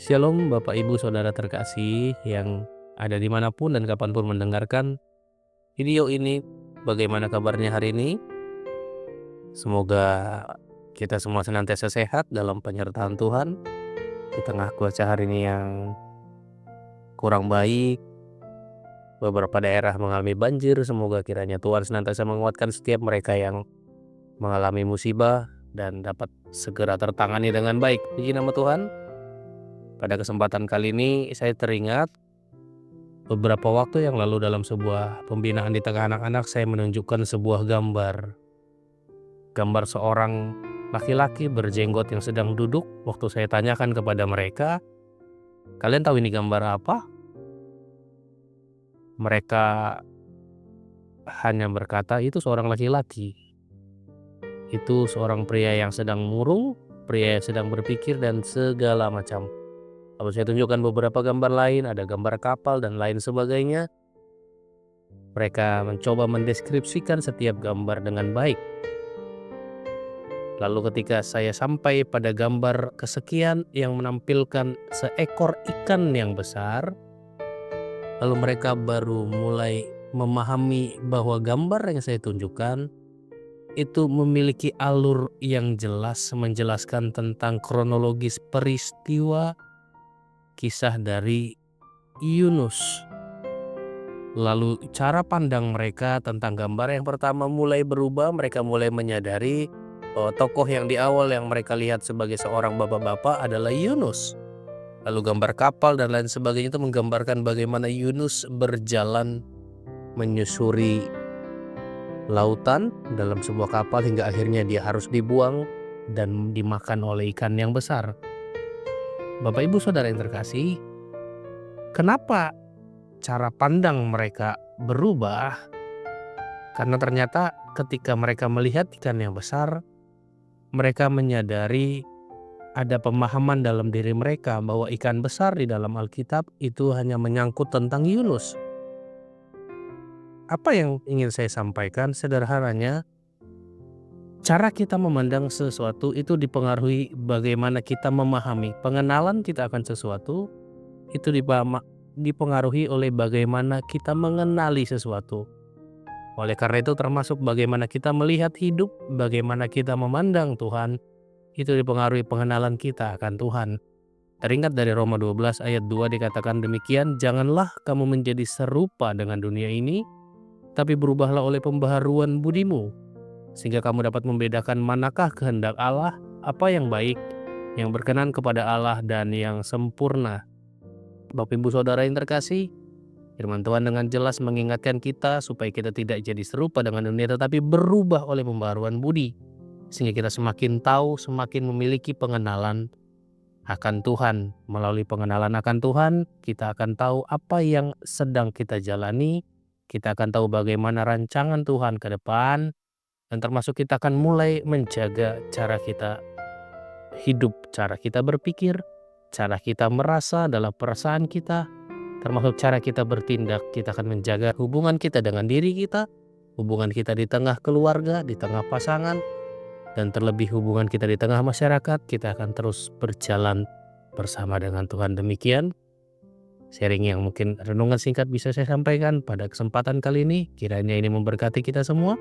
Shalom Bapak Ibu Saudara terkasih yang ada dimanapun dan kapanpun mendengarkan video ini. Bagaimana kabarnya hari ini? Semoga kita semua senantiasa sehat dalam penyertaan Tuhan di tengah cuaca hari ini yang kurang baik. Beberapa daerah mengalami banjir. Semoga kiranya Tuhan senantiasa menguatkan setiap mereka yang mengalami musibah dan dapat segera tertangani dengan baik. Puji nama Tuhan. Pada kesempatan kali ini saya teringat beberapa waktu yang lalu dalam sebuah pembinaan di tengah anak-anak, saya menunjukkan sebuah gambar. Gambar seorang laki-laki berjenggot yang sedang duduk. Waktu saya tanyakan kepada mereka, kalian tahu ini gambar apa? Mereka hanya berkata, itu seorang laki-laki. Itu seorang pria yang sedang murung, pria yang sedang berpikir dan segala macam. Lalu saya tunjukkan beberapa gambar lain, ada gambar kapal dan lain sebagainya. Mereka mencoba mendeskripsikan setiap gambar dengan baik. Lalu ketika saya sampai pada gambar kesekian yang menampilkan seekor ikan yang besar, lalu mereka baru mulai memahami bahwa gambar yang saya tunjukkan itu memiliki alur yang jelas menjelaskan tentang kronologis peristiwa kisah dari Yunus. Lalu cara pandang mereka tentang gambar yang pertama mulai berubah. Mereka mulai menyadari bahwa tokoh yang di awal yang mereka lihat sebagai seorang bapak-bapak adalah Yunus. Lalu gambar kapal dan lain sebagainya itu menggambarkan bagaimana Yunus berjalan menyusuri lautan dalam sebuah kapal hingga akhirnya dia harus dibuang dan dimakan oleh ikan yang besar. Bapak Ibu Saudara yang terkasih, kenapa cara pandang mereka berubah? Karena ternyata ketika mereka melihat ikan yang besar, mereka menyadari ada pemahaman dalam diri mereka bahwa ikan besar di dalam Alkitab itu hanya menyangkut tentang Yunus. Apa yang ingin saya sampaikan sederhananya, cara kita memandang sesuatu itu dipengaruhi bagaimana kita memahami. Pengenalan kita akan sesuatu itu dipengaruhi oleh bagaimana kita mengenali sesuatu. Oleh karena itu termasuk bagaimana kita melihat hidup, bagaimana kita memandang Tuhan, itu dipengaruhi pengenalan kita akan Tuhan. Teringat dari Roma 12 ayat 2 dikatakan demikian, janganlah kamu menjadi serupa dengan dunia ini, tapi berubahlah oleh pembaharuan budimu, sehingga kamu dapat membedakan manakah kehendak Allah, apa yang baik, yang berkenan kepada Allah, dan yang sempurna. Bapak Ibu Saudara yang terkasih, firman Tuhan dengan jelas mengingatkan kita supaya kita tidak jadi serupa dengan dunia, tetapi berubah oleh pembaharuan budi, sehingga kita semakin tahu, semakin memiliki pengenalan akan Tuhan. Melalui pengenalan akan Tuhan, kita akan tahu apa yang sedang kita jalani, kita akan tahu bagaimana rancangan Tuhan ke depan, dan termasuk kita akan mulai menjaga cara kita hidup, cara kita berpikir, cara kita merasa dalam perasaan kita, termasuk cara kita bertindak. Kita akan menjaga hubungan kita dengan diri kita, hubungan kita di tengah keluarga, di tengah pasangan, dan terlebih hubungan kita di tengah masyarakat. Kita akan terus berjalan bersama dengan Tuhan. Demikian sharing yang mungkin renungan singkat bisa saya sampaikan pada kesempatan kali ini. Kiranya ini memberkati kita semua,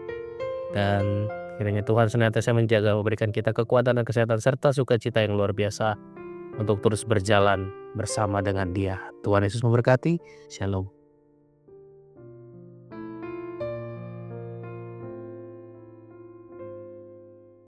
dan kiranya Tuhan senantiasa menjaga, memberikan kita kekuatan dan kesehatan serta sukacita yang luar biasa untuk terus berjalan bersama dengan Dia. Tuhan Yesus memberkati. Shalom.